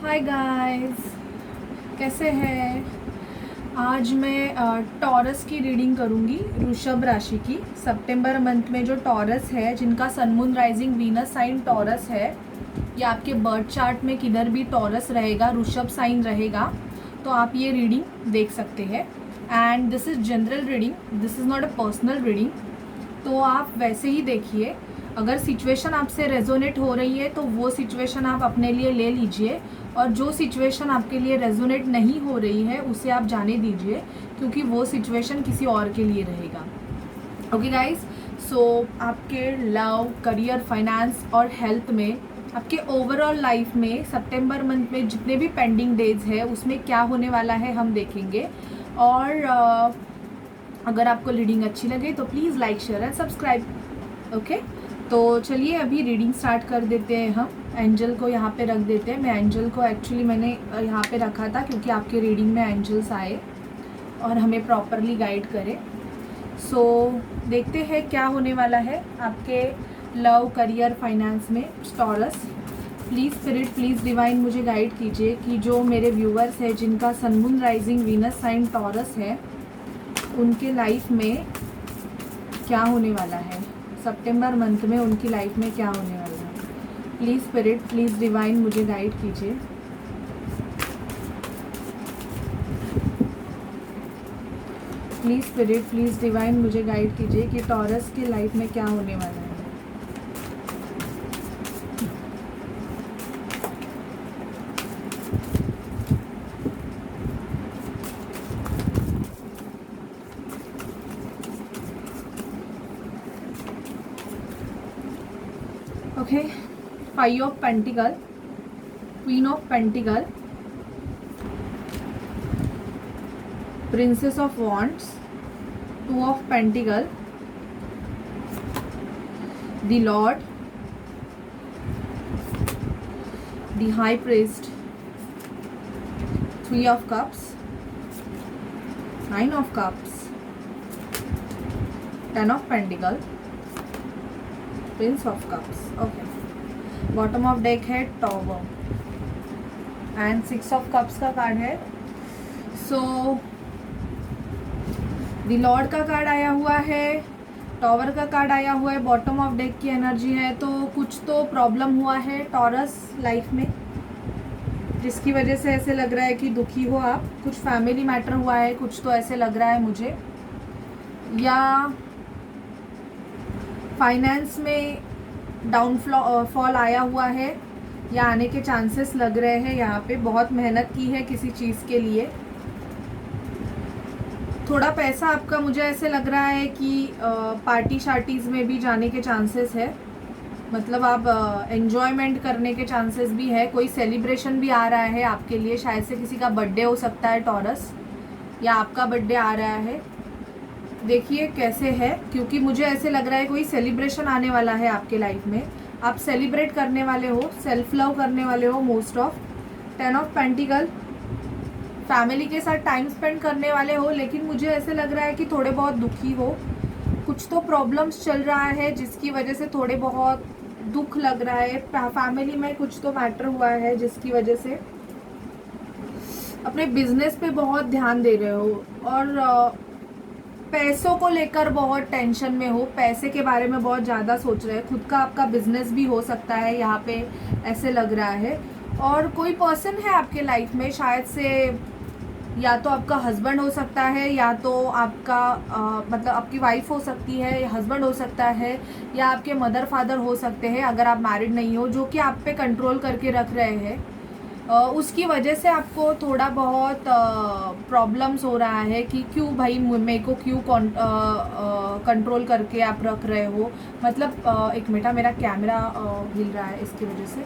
Hi guys, कैसे हैं। आज मैं टॉरस की रीडिंग करूंगी, वृषभ राशि की। सितंबर मंथ में जो टॉरस है, जिनका sun moon rising Venus sign Taurus है, या आपके बर्थ चार्ट में किधर भी टॉरस रहेगा, वृषभ साइन रहेगा, तो आप ये रीडिंग देख सकते हैं। And this is general reading, this is not a personal reading. तो आप वैसे ही देखिए। अगर सिचुएशन आपसे रेजोनेट हो रही है तो वो सिचुएशन आप अपने लिए ले लीजिए, और जो सिचुएशन आपके लिए रेजोनेट नहीं हो रही है उसे आप जाने दीजिए, क्योंकि वो सिचुएशन किसी और के लिए रहेगा। ओके गाइस, सो आपके लव, करियर, फाइनेंस और हेल्थ में, आपके ओवरऑल लाइफ में सितंबर मंथ में जितने भी पेंडिंग डेज है उसमें क्या होने वाला है हम देखेंगे। और अगर आपको रीडिंग अच्छी लगे तो please like, share and subscribe. Okay, तो चलिए अभी रीडिंग स्टार्ट कर देते हैं। हम एंजल को यहाँ पे रख देते हैं। मैं एंजल को एक्चुअली मैंने यहाँ पे रखा था क्योंकि आपके रीडिंग में एंजल्स आए और हमें प्रॉपरली गाइड करें। सो देखते हैं क्या होने वाला है आपके लव, करियर, फाइनेंस में Taurus. Please spirit, please divine मुझे गाइड कीजिए कि जो मेरे व्यूअर्स हैं जिनका sun moon rising Venus sign Taurus है, उनके लाइफ में क्या होने वाला है। सितंबर मंथ में उनकी लाइफ में क्या होने वाला है। प्लीज़ स्पिरिट, प्लीज़ डिवाइन मुझे गाइड कीजिए। प्लीज़ स्पिरिट, प्लीज़ डिवाइन मुझे गाइड कीजिए कि टॉरस की लाइफ में क्या होने वाला है। Okay, 5 of pentacle, queen of pentacle, princess of wands, 2 of pentacle, the Lord, the high priest, 3 of cups, 9 of cups, 10 of pentacle, Prince of cups. Okay, bottom of deck है tower and 6 of cups का card है। So the Lord का card आया हुआ है, tower का card आया हुआ है, बॉटम ऑफ डेक की एनर्जी है। तो कुछ तो प्रॉब्लम हुआ है टॉरस लाइफ में, जिसकी वजह से ऐसे लग रहा है कि दुखी हो आप। कुछ फैमिली मैटर हुआ है, कुछ तो ऐसे लग रहा है मुझे, या फाइनेंस में डाउनफॉल आया हुआ है, या आने के चांसेस लग रहे हैं। यहाँ पे बहुत मेहनत की है किसी चीज़ के लिए। थोड़ा पैसा आपका मुझे ऐसे लग रहा है कि पार्टी शार्टीज़ में भी जाने के चांसेस है, मतलब आप एन्जॉयमेंट करने के चांसेस भी है। कोई सेलिब्रेशन भी आ रहा है आपके लिए, शायद से किसी का बर्थडे हो सकता है टॉरस, या आपका बर्थडे आ रहा है। देखिए कैसे है, क्योंकि मुझे ऐसे लग रहा है कोई सेलिब्रेशन आने वाला है आपके लाइफ में। आप सेलिब्रेट करने वाले हो, सेल्फ लव करने वाले हो most of. 10 of pentacle, family के साथ टाइम स्पेंड करने वाले हो, लेकिन मुझे ऐसे लग रहा है कि थोड़े बहुत दुखी हो। कुछ तो प्रॉब्लम्स चल रहा है जिसकी वजह से थोड़े बहुत दुख लग रहा है। फैमिली में कुछ तो मैटर हुआ है जिसकी वजह से अपने बिजनेस पे बहुत ध्यान दे रहे हो, और पैसों को लेकर बहुत टेंशन में हो। पैसे के बारे में बहुत ज़्यादा सोच रहे हैं। खुद का आपका बिजनेस भी हो सकता है यहाँ पे, ऐसे लग रहा है। और कोई पर्सन है आपके लाइफ में, शायद से या तो आपका हस्बैंड हो सकता है, या तो आपका मतलब आपकी वाइफ हो सकती है, या हस्बैंड हो सकता है, या आपके मदर फादर हो सकते हैं अगर आप मैरिड नहीं हो, जो कि आप पे कंट्रोल करके रख रहे हैं। उसकी वजह से आपको थोड़ा बहुत प्रॉब्लम्स हो रहा है कि क्यों भाई मेरे को क्यों कंट्रोल करके आप रख रहे हो। मतलब एक मिनट, मेरा कैमरा हिल रहा है, इसकी वजह से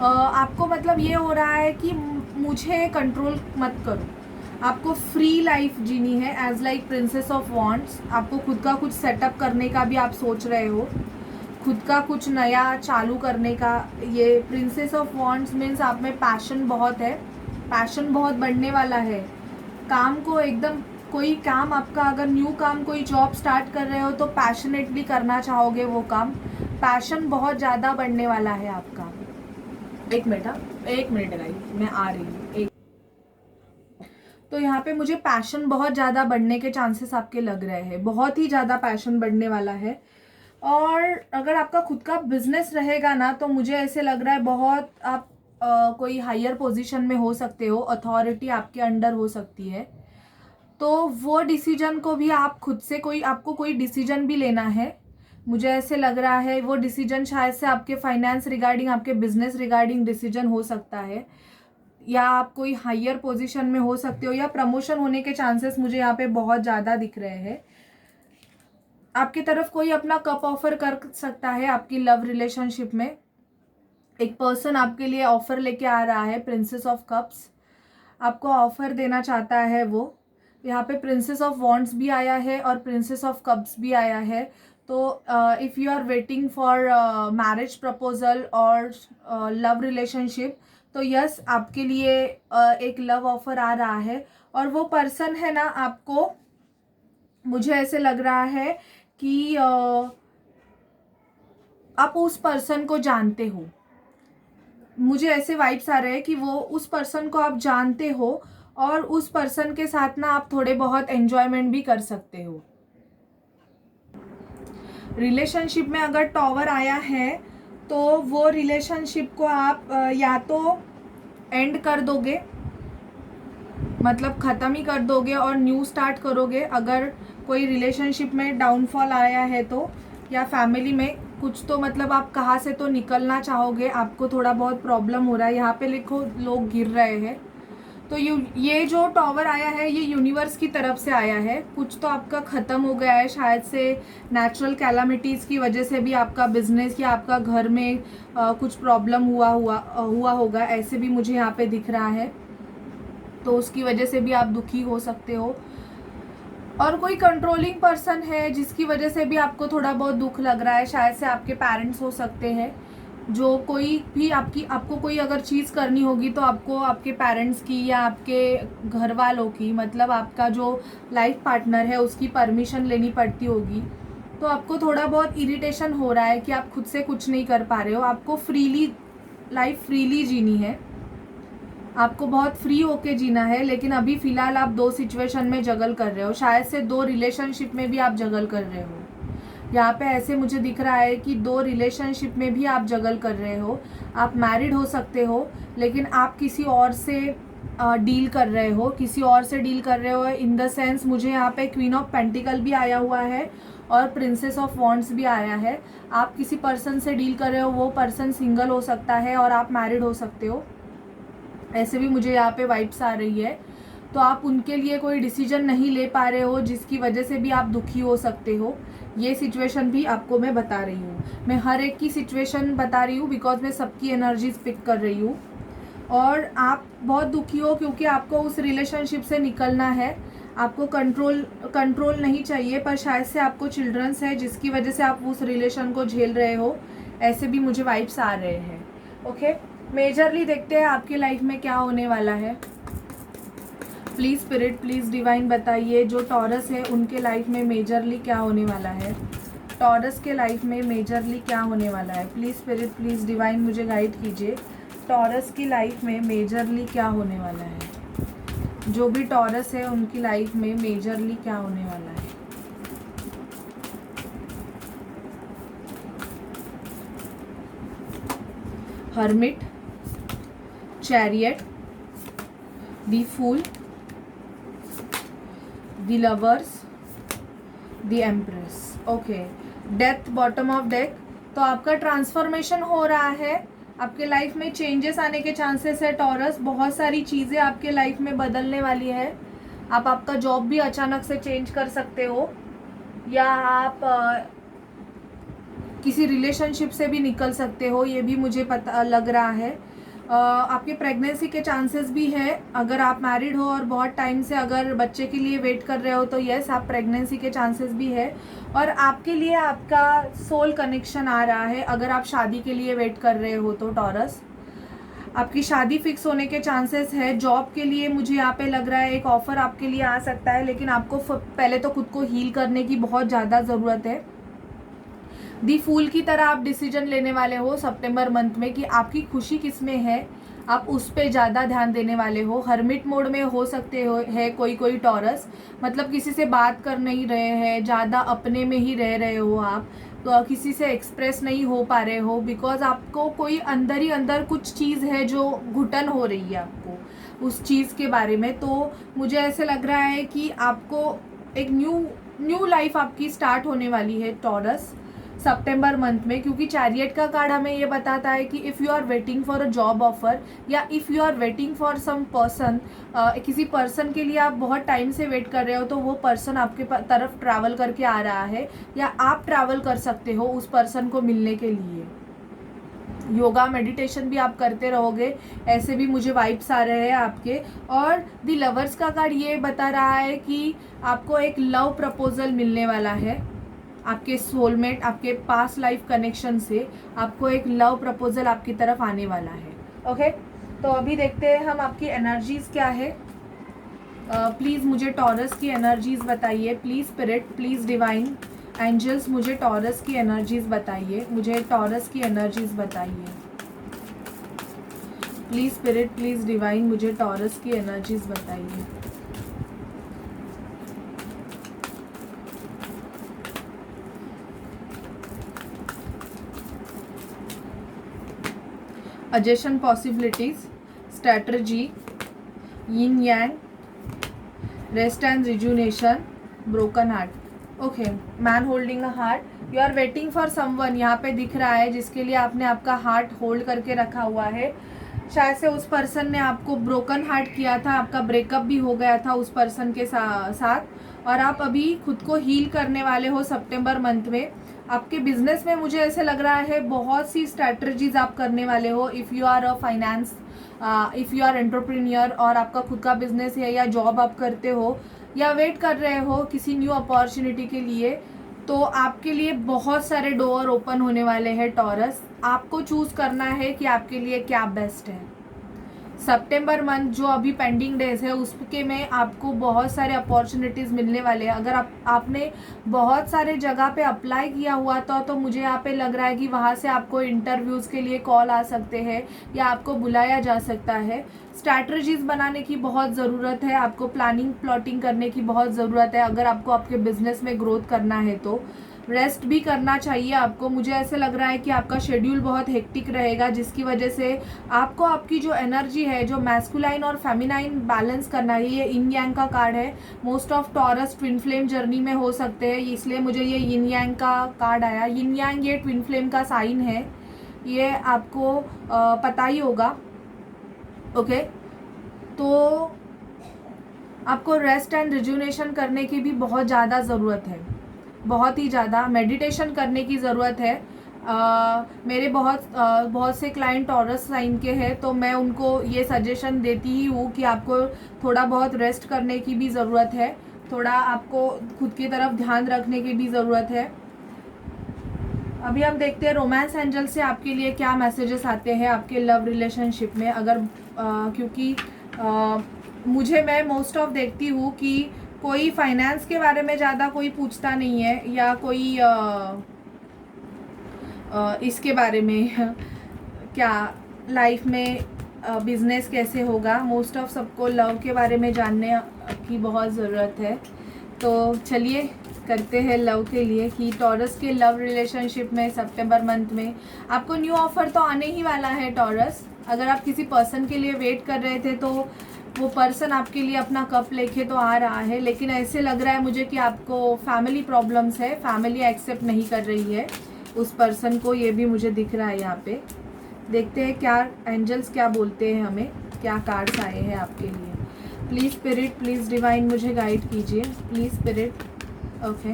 आपको मतलब ये हो रहा है कि मुझे कंट्रोल मत करो। आपको फ्री लाइफ जीनी है, as like princess of wands. आपको खुद का कुछ सेटअप करने का भी आप सोच रहे हो, खुद का कुछ नया चालू करने का। ये प्रिंसेस ऑफ वॉन्ड्स मीन्स आप में पैशन बहुत है, पैशन बहुत बढ़ने वाला है। काम को एकदम, कोई काम आपका, अगर न्यू काम, कोई जॉब स्टार्ट कर रहे हो तो पैशनेटली करना चाहोगे वो काम। पैशन बहुत ज़्यादा बढ़ने वाला है आपका। एक मिनट, हाँ, एक मिनट गाइस, मैं आ रही हूँ एक। तो यहाँ पे मुझे पैशन बहुत ज़्यादा बढ़ने के चांसेस आपके लग रहे हैं, बहुत ही ज़्यादा पैशन बढ़ने वाला है। और अगर आपका खुद का बिजनेस रहेगा ना, तो मुझे ऐसे लग रहा है बहुत आप कोई हायर पोजीशन में हो सकते हो, अथॉरिटी आपके अंडर हो सकती है। तो वो डिसीजन को भी आप खुद से आपको कोई डिसीजन भी लेना है, मुझे ऐसे लग रहा है। वो डिसीजन शायद से आपके फाइनेंस रिगार्डिंग, आपके बिजनेस रिगार्डिंग डिसीजन हो सकता है, या आप कोई हायर पोजीशन में हो सकते हो, या प्रमोशन होने के चांसेस मुझे यहाँ पे बहुत ज़्यादा दिख रहे हैं। आपकी तरफ कोई अपना कप ऑफर कर सकता है आपकी लव रिलेशनशिप में। एक पर्सन आपके लिए ऑफर लेके आ रहा है, प्रिंसेस ऑफ कप्स आपको ऑफर देना चाहता है। वो यहाँ पे प्रिंसेस ऑफ वॉन्ड्स भी आया है और प्रिंसेस ऑफ कप्स भी आया है। तो if you are waiting for marriage proposal और लव रिलेशनशिप, तो यस, आपके लिए एक लव ऑफर आ रहा है। और वो पर्सन है ना, आपको मुझे ऐसे लग रहा है कि आप उस पर्सन को जानते हो, मुझे ऐसे वाइब्स आ रहे हैं कि वो उस पर्सन को आप जानते हो, और उस पर्सन के साथ ना आप थोड़े बहुत एंजॉयमेंट भी कर सकते हो। रिलेशनशिप में अगर टॉवर आया है, तो वो रिलेशनशिप को आप या तो एंड कर दोगे, मतलब ख़त्म ही कर दोगे और न्यू स्टार्ट करोगे अगर कोई रिलेशनशिप में डाउनफॉल आया है तो, या फैमिली में कुछ तो मतलब आप कहाँ से तो निकलना चाहोगे, आपको थोड़ा बहुत प्रॉब्लम हो रहा है। यहाँ पे लिखो लोग गिर रहे हैं, तो ये जो टॉवर आया है ये यूनिवर्स की तरफ से आया है। कुछ तो आपका ख़त्म हो गया है, शायद से नेचुरल कैलामिटीज़ की वजह से भी आपका बिजनेस या आपका घर में कुछ प्रॉब्लम हुआ होगा, ऐसे भी मुझे यहाँ पे दिख रहा है। तो उसकी वजह से भी आप दुखी हो सकते हो। और कोई कंट्रोलिंग पर्सन है जिसकी वजह से भी आपको थोड़ा बहुत दुख लग रहा है, शायद से आपके पेरेंट्स हो सकते हैं। जो कोई भी आपको कोई अगर चीज़ करनी होगी तो आपको आपके पेरेंट्स की या आपके घर वालों की, मतलब आपका जो लाइफ पार्टनर है उसकी परमिशन लेनी पड़ती होगी। तो आपको थोड़ा बहुत इरिटेशन हो रहा है कि आप खुद से कुछ नहीं कर पा रहे हो। आपको लाइफ फ्रीली जीनी है, आपको बहुत फ्री होके जीना है, लेकिन अभी फ़िलहाल आप 2 सिचुएशन में जगल कर रहे हो, शायद से 2 रिलेशनशिप में भी आप जगल कर रहे हो। यहाँ पे ऐसे मुझे दिख रहा है कि 2 रिलेशनशिप में भी आप जगल कर रहे हो। आप मैरिड हो सकते हो, लेकिन आप किसी और से डील कर रहे हो, किसी और से डील कर रहे हो इन द सेंस, मुझे यहाँ पे क्वीन ऑफ पेंटिकल भी आया हुआ है और प्रिंसेस ऑफ वॉन्ड्स भी आया है। आप किसी पर्सन से डील कर रहे हो, वो पर्सन सिंगल हो सकता है और आप मैरिड हो सकते हो, ऐसे भी मुझे यहाँ पे वाइब्स आ रही है। तो आप उनके लिए कोई डिसीजन नहीं ले पा रहे हो, जिसकी वजह से भी आप दुखी हो सकते हो। ये सिचुएशन भी आपको मैं बता रही हूँ, मैं हर एक की सिचुएशन बता रही हूँ बिकॉज मैं सबकी एनर्जीज पिक कर रही हूँ। और आप बहुत दुखी हो क्योंकि आपको उस रिलेशनशिप से निकलना है, आपको कंट्रोल नहीं चाहिए, पर शायद से आपको चिल्ड्रंस है जिसकी वजह से आप उस रिलेशन को झेल रहे हो, ऐसे भी मुझे वाइब्स आ रहे हैं। ओके, मेजरली देखते हैं आपकी लाइफ में क्या होने वाला है। प्लीज़ स्पिरिट, प्लीज़ डिवाइन बताइए जो टॉरस है उनके लाइफ में मेजरली क्या होने वाला है। टॉरस के लाइफ में मेजरली क्या होने वाला है। प्लीज़ स्पिरिट, प्लीज़ डिवाइन मुझे गाइड कीजिए, टॉरस की लाइफ में मेजरली क्या होने वाला है। जो भी टॉरस है उनकी लाइफ में मेजरली क्या होने वाला है। Hermit, chariot, the fool, the lovers, the empress. Okay, death, bottom of deck. तो आपका ट्रांसफॉर्मेशन हो रहा है, आपके लाइफ में चेंजेस आने के चांसेस है टॉरस। बहुत सारी चीज़ें आपके लाइफ में बदलने वाली है। आप आपका जॉब भी अचानक से चेंज कर सकते हो, या आप किसी रिलेशनशिप से भी निकल सकते हो, ये भी मुझे पता लग रहा है। आपके प्रेगनेंसी के चांसेस भी है, अगर आप मैरिड हो और बहुत टाइम से अगर बच्चे के लिए वेट कर रहे हो तो यस, आप प्रेगनेंसी के चांसेस भी है। और आपके लिए आपका सोल कनेक्शन आ रहा है, अगर आप शादी के लिए वेट कर रहे हो तो टॉरस आपकी शादी फिक्स होने के चांसेस है। जॉब के लिए मुझे यहाँ पे लग रहा है एक ऑफ़र आपके लिए आ सकता है, लेकिन आपको पहले तो खुद को हील करने की बहुत ज़्यादा ज़रूरत है। दी फूल की तरह आप डिसीजन लेने वाले हो सितंबर मंथ में कि आपकी खुशी किस में है, आप उस पे ज़्यादा ध्यान देने वाले हो। हर्मिट मोड में हो सकते हो है कोई टॉरस, मतलब किसी से बात कर नहीं रहे हैं, ज़्यादा अपने में ही रह रहे हो आप, तो किसी से एक्सप्रेस नहीं हो पा रहे हो बिकॉज आपको कोई अंदर ही अंदर कुछ चीज़ है जो घुटन हो रही है आपको उस चीज़ के बारे में। तो मुझे ऐसे लग रहा है कि आपको एक न्यू लाइफ आपकी स्टार्ट होने वाली है टॉरस सितंबर मंथ में, क्योंकि चैरियट का कार्ड हमें ये बताता है कि if you are waiting for a job offer या if you are waiting for some person, किसी पर्सन के लिए आप बहुत टाइम से वेट कर रहे हो, तो वो पर्सन आपके तरफ ट्रैवल करके आ रहा है या आप ट्रैवल कर सकते हो उस पर्सन को मिलने के लिए। योगा मेडिटेशन भी आप करते रहोगे, ऐसे भी मुझे वाइब्स आ रहे हैं आपके। और दी लवर्स का कार्ड ये बता रहा है कि आपको एक लव प्रपोजल मिलने वाला है, आपके सोलमेट, आपके पास्ट लाइफ कनेक्शन से आपको एक लव प्रपोजल आपकी तरफ आने वाला है। ओके, तो अभी देखते हैं हम आपकी एनर्जीज क्या है। प्लीज़ मुझे टॉरस की एनर्जीज बताइए, please spirit, please divine angels, मुझे टॉरस की एनर्जीज बताइए, मुझे टॉरस की एनर्जीज बताइए। प्लीज़ स्पिरिट, प्लीज़ डिवाइन, मुझे टॉरस की एनर्जीज बताइए। adjacent possibilities, strategy, yin yang, rest and rejuvenation, broken heart. Okay, man holding a heart, you are waiting for someone, यहाँ पे दिख रहा है जिसके लिए आपने आपका हार्ट होल्ड करके रखा हुआ है। शायद से उस पर्सन ने आपको ब्रोकन हार्ट किया था, आपका ब्रेकअप भी हो गया था उस पर्सन के साथ, और आप अभी खुद को हील करने वाले हो सितंबर मंथ में। आपके बिजनेस में मुझे ऐसे लग रहा है बहुत सी स्ट्रैटेजीज आप करने वाले हो। If you are a finance, if you are entrepreneur और आपका खुद का बिजनेस है या जॉब आप करते हो या वेट कर रहे हो किसी न्यू अपॉर्चुनिटी के लिए, तो आपके लिए बहुत सारे डोर ओपन होने वाले हैं टॉरस। आपको चूज़ करना है कि आपके लिए क्या बेस्ट है। सितंबर मंथ जो अभी पेंडिंग डेज है उसके में आपको बहुत सारे अपॉर्चुनिटीज़ मिलने वाले हैं। अगर आपने बहुत सारे जगह पे अप्लाई किया हुआ था तो मुझे यहाँ पे लग रहा है कि वहाँ से आपको इंटरव्यूज़ के लिए कॉल आ सकते हैं या आपको बुलाया जा सकता है। स्ट्रैटेजीज़ बनाने की बहुत ज़रूरत है, आपको प्लानिंग प्लॉटिंग करने की बहुत ज़रूरत है अगर आपको आपके बिजनेस में ग्रोथ करना है। तो रेस्ट भी करना चाहिए आपको। मुझे ऐसे लग रहा है कि आपका शेड्यूल बहुत हेक्टिक रहेगा जिसकी वजह से आपको आपकी जो एनर्जी है, जो मैस्कुलाइन और फेमिनाइन बैलेंस करना है। ये यिन यांग का कार्ड है, most of taurus twin flame journey में हो सकते हैं, इसलिए मुझे ये यिन यांग का कार्ड आया। यिन यांग ये ट्विन फ्लेम का साइन है, ये आपको पता ही होगा। ओके, तो आपको रेस्ट एंड रिजुनेशन करने की भी बहुत ज़्यादा ज़रूरत है, बहुत ही ज़्यादा मेडिटेशन करने की ज़रूरत है। मेरे बहुत से क्लाइंट टॉरस साइन के हैं, तो मैं उनको ये सजेशन देती ही हूँ कि आपको थोड़ा बहुत रेस्ट करने की भी ज़रूरत है, थोड़ा आपको खुद की तरफ ध्यान रखने की भी ज़रूरत है। अभी हम देखते हैं रोमांस एंजल से आपके लिए क्या मैसेजेस आते हैं आपके लव रिलेशनशिप में। अगर क्योंकि मैं मोस्ट ऑफ देखती हूँ कि कोई फाइनेंस के बारे में ज़्यादा कोई पूछता नहीं है या कोई इसके बारे में क्या लाइफ में बिजनेस कैसे होगा। मोस्ट ऑफ सबको लव के बारे में जानने की बहुत ज़रूरत है। तो चलिए करते हैं लव के लिए कि टॉरस के लव रिलेशनशिप में सितंबर मंथ में आपको न्यू ऑफर तो आने ही वाला है टॉरस। अगर आप किसी पर्सन के लिए वेट कर रहे थे तो वो पर्सन आपके लिए अपना कप लेके तो आ रहा है, लेकिन ऐसे लग रहा है मुझे कि आपको फैमिली प्रॉब्लम्स है, फैमिली एक्सेप्ट नहीं कर रही है उस पर्सन को, ये भी मुझे दिख रहा है यहाँ पे। देखते हैं क्या एंजल्स क्या बोलते हैं, हमें क्या कार्ड्स आए हैं आपके लिए। प्लीज़ स्पिरिट, प्लीज़ डिवाइन मुझे गाइड कीजिए, प्लीज़ स्पिरिट। ओके,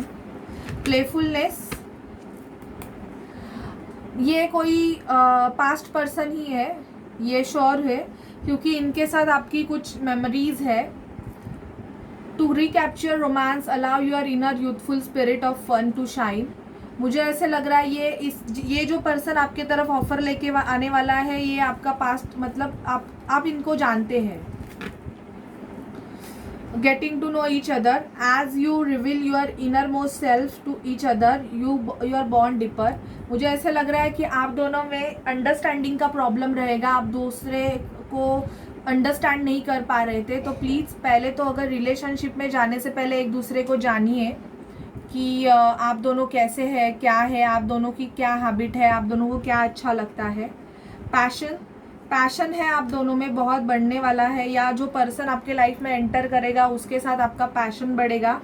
प्लेफुलनेस, ये कोई पास्ट पर्सन ही है, ये श्योर है क्योंकि इनके साथ आपकी कुछ मेमोरीज है। To recapture romance, allow your inner youthful spirit of fun to shine. मुझे ऐसे लग रहा है ये जो पर्सन आपके तरफ ऑफर लेके आने वाला है, ये आपका पास्ट, मतलब आप इनको जानते हैं। getting to know each other. As you reveal your innermost self to each other, your bond deeper. मुझे ऐसे लग रहा है कि आप दोनों में अंडरस्टैंडिंग का प्रॉब्लम रहेगा, आप दूसरे को अंडरस्टैंड नहीं कर पा रहे थे. तो प्लीज़ पहले तो अगर रिलेशनशिप में जाने से पहले एक दूसरे को जानिए कि आप दोनों कैसे हैं, क्या है, आप दोनों की क्या हैबिट है, आप दोनों को क्या अच्छा लगता है. पैशन है आप दोनों में बहुत बढ़ने वाला है, या जो पर्सन आपके लाइफ में एंटर करेगा उसके साथ आपका पैशन बढ़ेगा.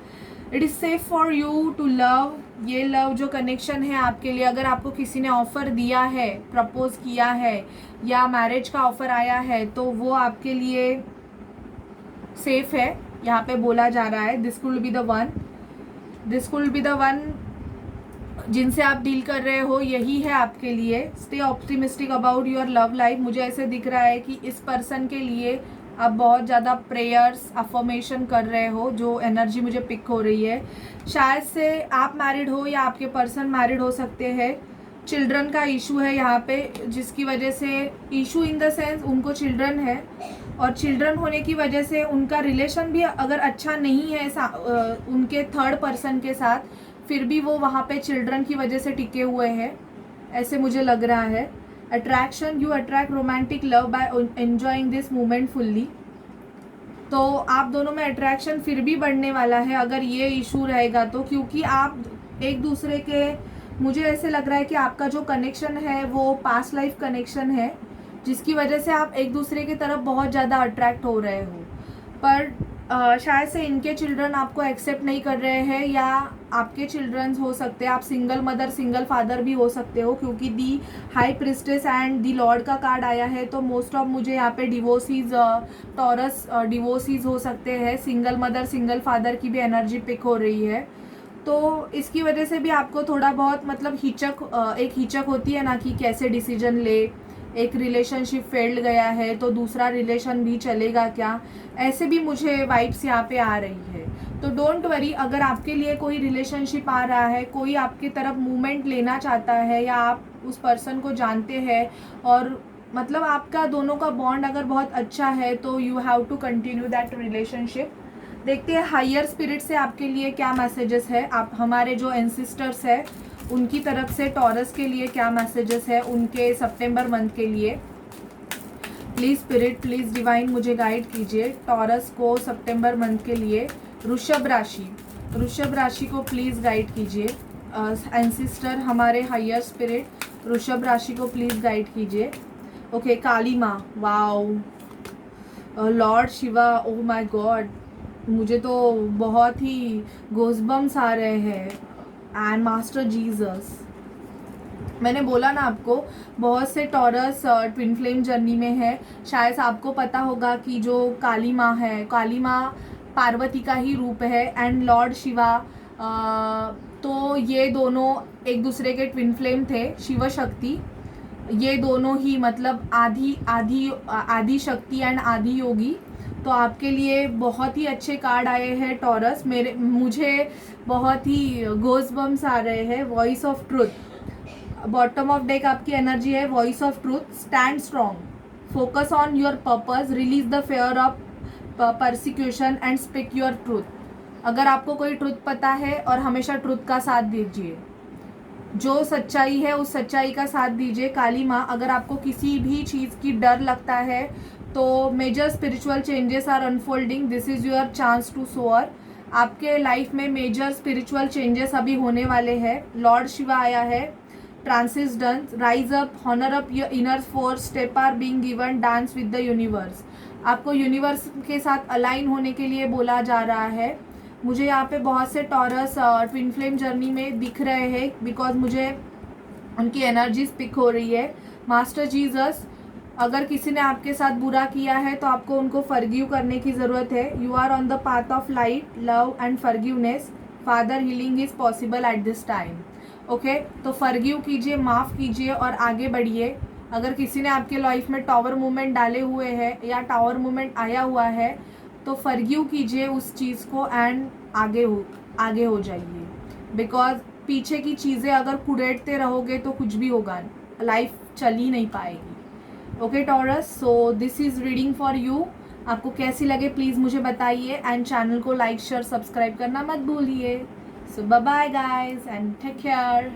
It is safe for you to love. ये लव जो कनेक्शन है आपके लिए, अगर आपको किसी ने ऑफ़र दिया है, प्रपोज किया है या मैरिज का ऑफ़र आया है, तो वो आपके लिए सेफ है. यहाँ पे बोला जा रहा है this will be the one जिनसे आप डील कर रहे हो, यही है आपके लिए. Stay optimistic about your love life. मुझे ऐसे दिख रहा है कि इस पर्सन के लिए आप बहुत ज़्यादा प्रेयर्स, अफर्मेशन कर रहे हो, जो एनर्जी मुझे पिक हो रही है. शायद से आप मैरिड हो या आपके पर्सन मैरिड हो सकते हैं. चिल्ड्रन का इशू है यहाँ पे, जिसकी वजह से, इशू इन द सेंस उनको चिल्ड्रन है, और चिल्ड्रन होने की वजह से उनका रिलेशन भी अगर अच्छा नहीं है उनके थर्ड पर्सन के साथ, फिर भी वो वहाँ पे चिल्ड्रन की वजह से टिके हुए हैं, ऐसे मुझे लग रहा है. Attraction, you attract romantic love by enjoying this moment fully. तो आप दोनों में अट्रैक्शन फिर भी बढ़ने वाला है अगर ये इशू रहेगा तो, क्योंकि आप एक दूसरे के, मुझे ऐसे लग रहा है कि आपका जो कनेक्शन है वो पास्ट लाइफ कनेक्शन है, जिसकी वजह से आप एक दूसरे की तरफ बहुत ज़्यादा अट्रैक्ट हो रहे हो. पर शायद से इनके चिल्ड्रन आपको एक्सेप्ट नहीं कर रहे हैं, या आपके चिल्ड्रन हो सकते हैं. आप सिंगल मदर, सिंगल फादर भी हो सकते हो, क्योंकि the high priestess and the lord का कार्ड आया है. तो मोस्ट ऑफ मुझे यहाँ पे डिवोर्सीज, टॉरस डिवोर्सीज हो सकते हैं. सिंगल मदर, सिंगल फादर की भी एनर्जी पिक हो रही है. तो इसकी वजह से भी आपको थोड़ा बहुत मतलब एक हिचक होती है ना कि कैसे डिसीजन ले. एक रिलेशनशिप फेल्ड गया है तो दूसरा रिलेशन भी चलेगा क्या, ऐसे भी मुझे वाइब्स यहाँ पे आ रही है. तो डोंट वरी, अगर आपके लिए कोई रिलेशनशिप आ रहा है, कोई आपकी तरफ मूवमेंट लेना चाहता है, या आप उस पर्सन को जानते हैं और मतलब आपका दोनों का बॉन्ड अगर बहुत अच्छा है, तो you have to continue that relationship. देखते हैं हायर स्पिरिट से आपके लिए क्या मैसेजेस है. आप हमारे जो एंसिस्टर्स है उनकी तरफ से टॉरस के लिए क्या मैसेजेस है उनके सितंबर मंथ के लिए. प्लीज़ स्पिरिट, प्लीज़ डिवाइन मुझे गाइड कीजिए टॉरस को सितंबर मंथ के लिए. वृषभ राशि को प्लीज़ गाइड कीजिए. एंसिस्टर, हमारे हायर स्पिरिट वृषभ राशि को प्लीज़ गाइड कीजिए. ओके, काली माँ, wow, Lord Shiva, oh my God, मुझे तो बहुत ही गोज़बम्स आ रहे हैं. एंड मास्टर जीसस, मैंने बोला ना आपको, बहुत से टॉरस ट्विन फ्लेम जर्नी में है. शायद आपको पता होगा कि जो काली माँ है, काली माँ पार्वती का ही रूप है, एंड लॉर्ड शिवा, तो ये दोनों एक दूसरे के ट्विन फ्लेम थे. शिव शक्ति, ये दोनों ही मतलब आदि शक्ति एंड आदि योगी. तो आपके लिए बहुत ही अच्छे कार्ड आए हैं टॉरस. मुझे बहुत ही गोज़बम्स आ रहे हैं. Voice of truth, bottom of deck आपकी एनर्जी है. Voice of truth, stand strong, focus on your purpose, release the fair of persecution and speak your truth. अगर आपको कोई ट्रूथ पता है, और हमेशा ट्रूथ का साथ दीजिए, जो सच्चाई है उस सच्चाई का साथ दीजिए. काली माँ, अगर आपको किसी भी चीज़ की डर लगता है तो major spiritual changes are unfolding, this is your chance to soar. आपके लाइफ में मेजर स्पिरिचुअल चेंजेस अभी होने वाले हैं. लॉर्ड शिवा आया है. Transcendence, rise up, honour up your inner force, step are being given, dance with the universe. आपको universe के साथ अलाइन होने के लिए बोला जा रहा है. मुझे यहाँ पे बहुत से टॉरस ट्विन फ्लेम जर्नी में दिख रहे हैं, बिकॉज मुझे उनकी एनर्जीज पिक हो रही है. मास्टर जीसस, अगर किसी ने आपके साथ बुरा किया है तो आपको उनको फॉरगिव करने की ज़रूरत है. You are on the path of light, love and forgiveness. Father, healing is possible at this time. Okay, तो फॉरगिव कीजिए, माफ़ कीजिए और आगे बढ़िए. अगर किसी ने आपके लाइफ में टावर मूवमेंट डाले हुए हैं या टावर मूवमेंट आया हुआ है, तो फॉरगिव कीजिए उस चीज़ को एंड आगे हो जाइए. बिकॉज पीछे की चीज़ें अगर कुड़ेटते रहोगे तो कुछ भी होगा, लाइफ चल ही नहीं पाएगी. Okay Taurus, so this is reading for you. आपको कैसी लगे प्लीज़ मुझे बताइए, एंड चैनल को लाइक शेयर सब्सक्राइब करना मत भूलिए। So bye bye guys and take care.